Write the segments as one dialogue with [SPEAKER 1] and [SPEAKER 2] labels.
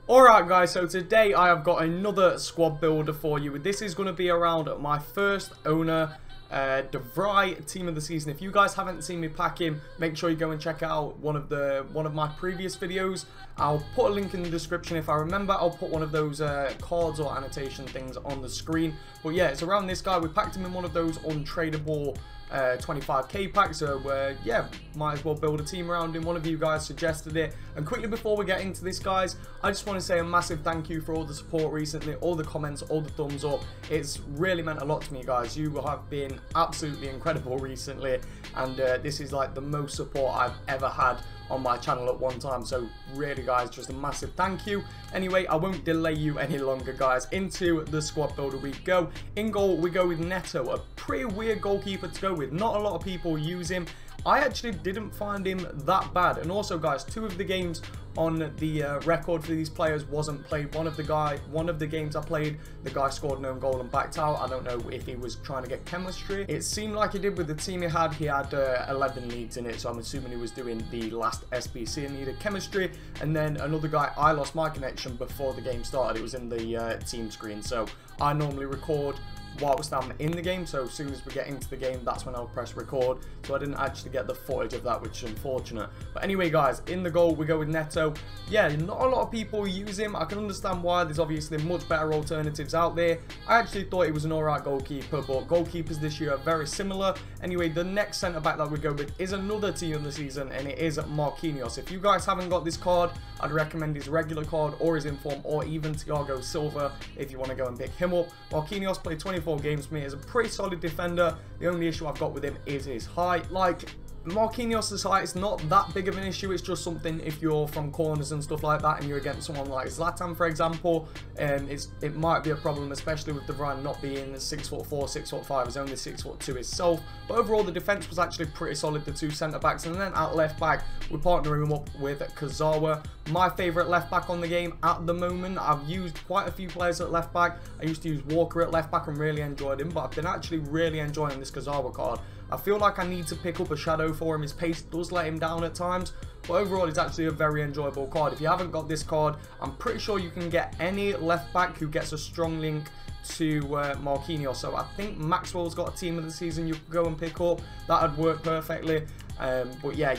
[SPEAKER 1] Alright guys, so today I have got another squad builder for you. This is going to be around my first owner De Vrij team of the season. If you guys haven't seen me pack him, make sure you go and check out one of my previous videos. I'll put a link in the description. If I remember, I'll put one of those cards or annotation things on the screen. But yeah, it's around this guy. We packed him in one of those untradeable 25k packs, so yeah, might as well build a team around him. One of you guys suggested it. And quickly before we get into this, guys, I just want to say a massive thank you for all the support recently, all the comments, all the thumbs up. It's really meant a lot to me, guys. You have been absolutely incredible recently, and this is like the most support I've ever had on my channel at one time. So really, guys, just a massive thank you. Anyway, I won't delay you any longer, guys. Into the squad builder we go. In goal we go with Neto, a pretty weird goalkeeper to go with. Not a lot of people use him. I actually didn't find him that bad. And also, guys, two of the games on the record for these players wasn't played. One of the games I played, the guy scored an own goal and backed out. I don't know if he was trying to get chemistry. It seemed like he did with the team he had. He had 11 leagues in it, so I'm assuming he was doing the last SBC and needed chemistry. And then another guy, I lost my connection before the game started. It was in the team screen, so I normally record whilst I'm in the game, so as soon as we get into the game, that's when I'll press record. So I didn't actually get the footage of that, which is unfortunate. But anyway, guys, in the goal we go with Neto. Yeah, not a lot of people use him. I can understand why. There's obviously much better alternatives out there. I actually thought he was an alright goalkeeper, but goalkeepers this year are very similar. Anyway, the next centre back that we go with is another team of the season, and it is Marquinhos. If you guys haven't got this card, I'd recommend his regular card or his inform, or even Thiago Silva if you want to go and pick him up. Marquinhos played 24 games for me. He's a pretty solid defender. The only issue I've got with him is his height. Like, Marquinhos' height is not that big of an issue. It's just something if you're from corners and stuff like that and you're against someone like Zlatan, for example, it might be a problem, especially with De Vrij not being 6'4", 6'5", he's only 6'2" himself. But overall, the defense was actually pretty solid, the two centre backs. And then at left back, we're partnering him up with Kazawa, my favourite left back on the game at the moment. I've used quite a few players at left back. I used to use Walker at left back and really enjoyed him, but I've been actually really enjoying this Kazawa card. I feel like I need to pick up a shadow for him. His pace does let him down at times, but overall it's actually a very enjoyable card. If you haven't got this card, I'm pretty sure you can get any left back who gets a strong link to Marquinhos. So I think Maxwell's got a team of the season you could go and pick up. That would work perfectly. But yeah,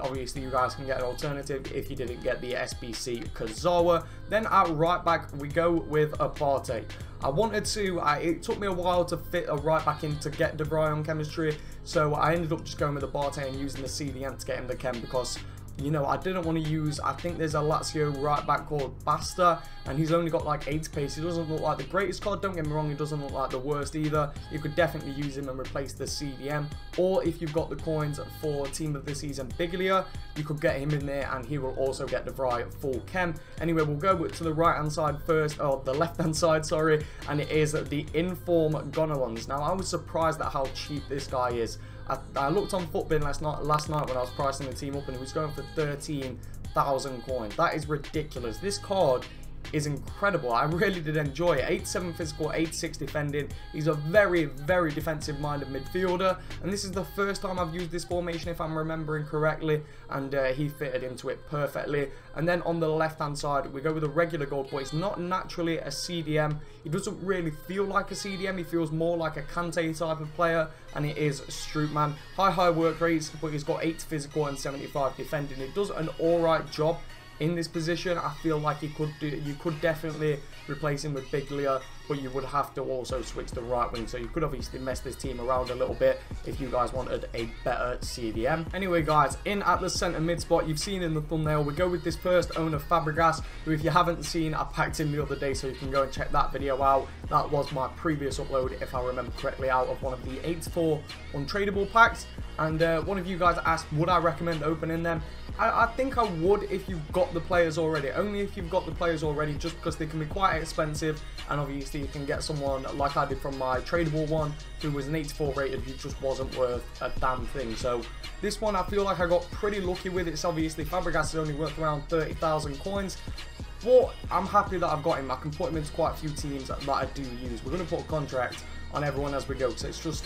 [SPEAKER 1] obviously you guys can get an alternative if you didn't get the SBC Kazawa. Then at right back we go with Partey. I wanted to, it took me a while to fit a right back in to get De Vrij on chemistry, so I ended up just going with the Partey and using the CDM to get him the chem, because, you know, I didn't want to use, I think there's a Lazio right back called Basta, and he's only got like 8 pace. He doesn't look like the greatest card, don't get me wrong, he doesn't look like the worst either. You could definitely use him and replace the CDM, or if you've got the coins for team of the season Biglia, you could get him in there and he will also get De Vrij full chem. Anyway, we'll go to the right hand side first, or the left hand side, sorry, and it is the Inform Gonalons. Now, I was surprised at how cheap this guy is. I looked on Futbin last night when I was pricing the team up, and he was going for 13,000 coins. That is ridiculous. This card is incredible. I really did enjoy it. 87 physical, 86 defending. He's a very, very defensive minded midfielder, and this is the first time I've used this formation, if I'm remembering correctly, and he fitted into it perfectly. And then on the left hand side we go with a regular gold, but it's not naturally a CDM. He doesn't really feel like a CDM. He feels more like a Kante type of player, and it is Strootman. High work rates, but he's got 8 physical and 75 defending. He does an alright job in this position. I feel like you could definitely replace him with Biglia, but you would have to also switch to right wing, so you could obviously mess this team around a little bit if you guys wanted a better CDM. Anyway, guys, in at the centre mid spot, you've seen in the thumbnail, we go with this first owner, Fabregas, who, if you haven't seen, I packed him the other day, so you can go and check that video out. That was my previous upload, if I remember correctly, out of one of the 84 untradeable packs. And one of you guys asked, would I recommend opening them? I think I would if you've got the players already. Only if you've got the players already, just because they can be quite expensive, and obviously you can get someone like I did from my tradable one who was an 84 rated who just wasn't worth a damn thing. So this one I feel like I got pretty lucky with. It's obviously Fabregas is only worth around 30,000 coins. But I'm happy that I've got him. I can put him into quite a few teams that I do use. We're going to put a contract on everyone as we go, so it's just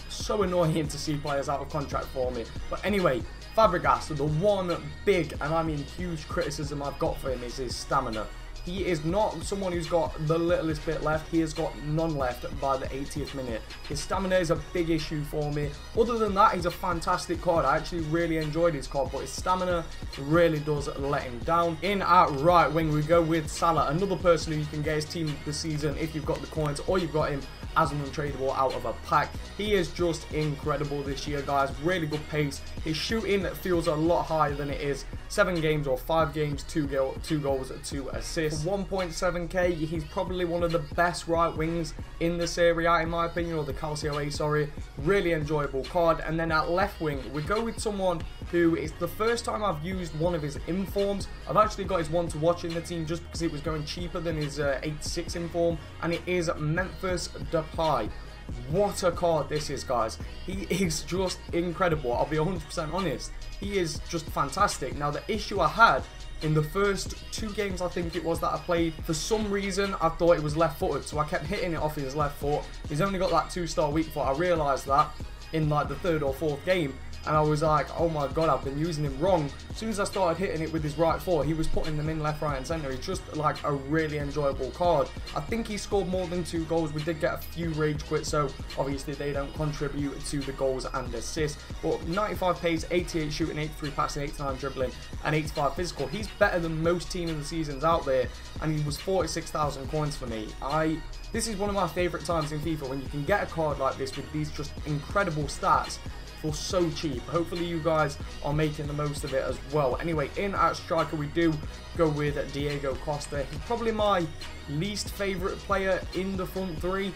[SPEAKER 1] so annoying to see players out of contract for me. But anyway, Fabregas, the one big, and I mean huge, criticism I've got for him is his stamina. He is not someone who's got the littlest bit left. He has got none left by the 80th minute. His stamina is a big issue for me. Other than that, he's a fantastic card. I actually really enjoyed his card, but his stamina really does let him down. In at right wing, we go with Salah, another person who you can get his team this season if you've got the coins or you've got him as an untradeable out of a pack. He is just incredible this year, guys. Really good pace. His shooting feels a lot higher than it is. 7 games or 5 games, 2 goals, 2 assists. 1.7k, he's probably one of the best right wings in the Serie A in my opinion, or the Calcio A, sorry. Really enjoyable card. And then at left wing, we go with someone who is the first time I've used one of his informs. I've actually got his one to watch in the team just because it was going cheaper than his 86 inform, and it is Memphis Depay. What a card this is, guys. He is just incredible. I'll be 100% honest. He is just fantastic. Now, the issue I had in the first 2 games, I think it was, that I played, for some reason, I thought it was left-footed, so I kept hitting it off his left foot. He's only got that 2-star weak foot. I realised that in like the 3rd or 4th game, and I was like, oh my god, I've been using him wrong. As soon as I started hitting it with his right foot, he was putting them in left, right and centre. He's just like a really enjoyable card. I think he scored more than 2 goals. We did get a few rage quits, so obviously they don't contribute to the goals and assists. But 95 pace, 88 shooting, 83 passing, 89 dribbling and 85 physical. He's better than most team of the seasons out there, and he was 46,000 coins for me. This is one of my favourite times in FIFA, when you can get a card like this with these just incredible stats for so cheap. Hopefully you guys are making the most of it as well. Anyway, in at striker, we do go with Diego Costa. He's probably my least favourite player in the front 3.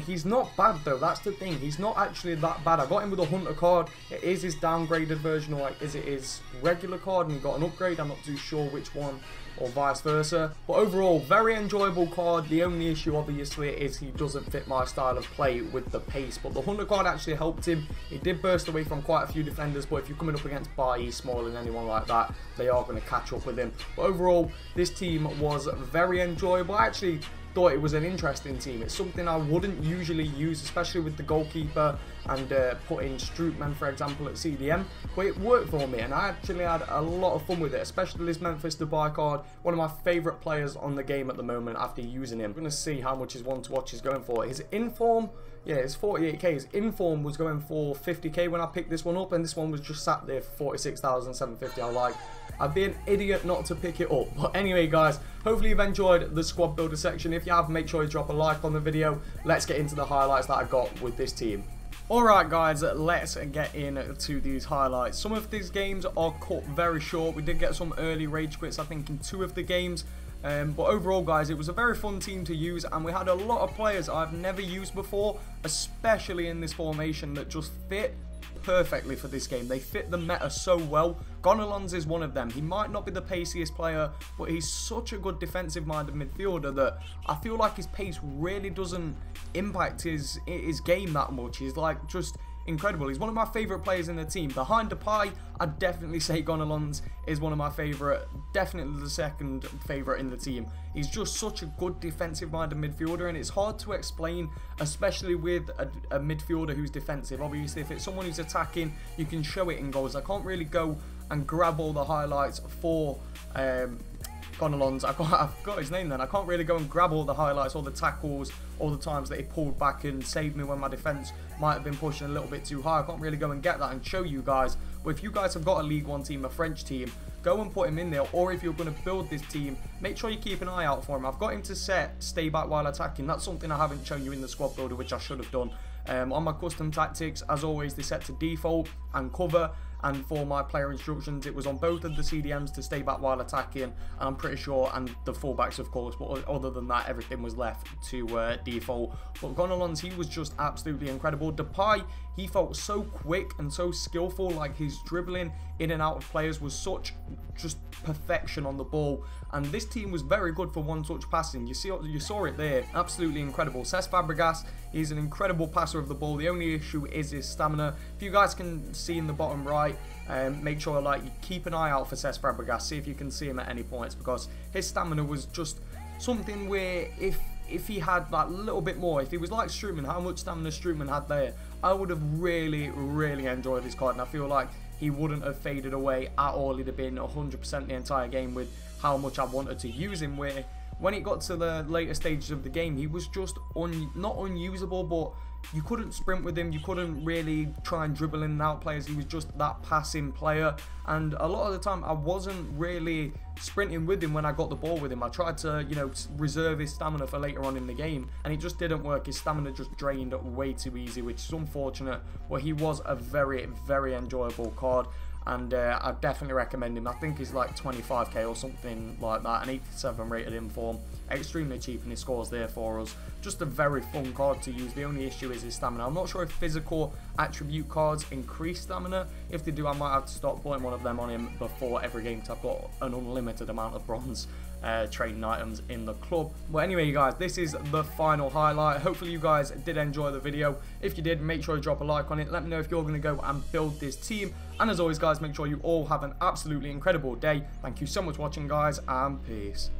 [SPEAKER 1] He's not bad though, that's the thing. He's not actually that bad. I got him with a Hunter card. It is his downgraded version, or like, is it his regular card and he got an upgrade? I'm not too sure which one, or vice versa. But overall, very enjoyable card. The only issue obviously is he doesn't fit my style of play with the pace, but the Hunter card actually helped him. He did burst away from quite a few defenders, but if you're coming up against Bailly, Small and anyone like that, they are going to catch up with him. But overall, this team was very enjoyable. I actually thought it was an interesting team. It's something I wouldn't usually use, especially with the goalkeeper and putting Strootman, for example, at CDM, but it worked for me and I actually had a lot of fun with it, especially this Memphis Depay card, one of my favourite players on the game at the moment after using him. I'm going to see how much his one to watch is going for. His inform, yeah, it's 48k. His inform was going for 50k when I picked this one up, and this one was just sat there for 46,750. I'd be an idiot not to pick it up. But anyway, guys, hopefully you've enjoyed the squad builder section. If you have, make sure you drop a like on the video. Let's get into the highlights that I got with this team. Alright guys, let's get into these highlights. Some of these games are cut very short. We did get some early rage quits, I think, in 2 of the games. But overall, guys, it was a very fun team to use, and we had a lot of players I've never used before, especially in this formation, that just fit perfectly for this game. They fit the meta so well. Gonalons is one of them. He might not be the paciest player, but he's such a good defensive-minded midfielder that I feel like his pace really doesn't impact his game that much. He's like just incredible. He's one of my favourite players in the team. Behind Depay, I'd definitely say Gonalons is one of my favourite, definitely the second favourite in the team. He's just such a good defensive-minded midfielder, and it's hard to explain, especially with a midfielder who's defensive. Obviously, if it's someone who's attacking, you can show it in goals. I can't really go and grab all the highlights for Gonalons. I've got his name then. I can't really go and grab all the highlights, all the tackles, all the times that he pulled back and saved me when my defence might have been pushing a little bit too high. I can't really go and get that and show you guys. But if you guys have got a League 1 team, a French team, go and put him in there. Or if you're going to build this team, make sure you keep an eye out for him. I've got him to set stay back while attacking. That's something I haven't shown you in the squad builder, which I should have done. On my custom tactics, as always, they set to default and cover. And for my player instructions, it was on both of the CDMs to stay back while attacking, and I'm pretty sure, and the fullbacks of course, but other than that, everything was left to default. But Gonalons, he was just absolutely incredible. Depay, he felt so quick and so skillful, like his dribbling in and out of players was such just perfection on the ball, and this team was very good for one-touch passing. You saw it there, absolutely incredible. Cesc Fabregas, he's an incredible passer of the ball. The only issue is his stamina. If you guys can see in the bottom right, make sure like you keep an eye out for Cesc Fabregas, see if you can see him at any points, because his stamina was just something where if he had that little bit more, if he was like Strootman, how much stamina Strootman had there, I would have really enjoyed this card, and I feel like he wouldn't have faded away at all. He'd have been 100% the entire game with how much I wanted to use him, where when it got to the later stages of the game, he was just not unusable, but you couldn't sprint with him, you couldn't really try and dribble in and out players. He was just that passing player, and a lot of the time I wasn't really sprinting with him when I got the ball with him. I tried to, you know, reserve his stamina for later on in the game, and it just didn't work. His stamina just drained way too easy, which is unfortunate, but he was a very, very enjoyable card. And I definitely recommend him. I think he's like 25k or something like that, an 87 rated inform, extremely cheap, and his scores there for us. Just a very fun card to use. The only issue is his stamina. I'm not sure if physical attribute cards increase stamina. If they do, I might have to stop putting one of them on him before every game, because I've got an unlimited amount of bronze trading items in the club. But anyway, you guys, this is the final highlight. Hopefully you guys did enjoy the video. If you did, make sure you drop a like on it. Let me know if you're going to go and build this team. And as always, guys, make sure you all have an absolutely incredible day. Thank you so much for watching, guys, and peace.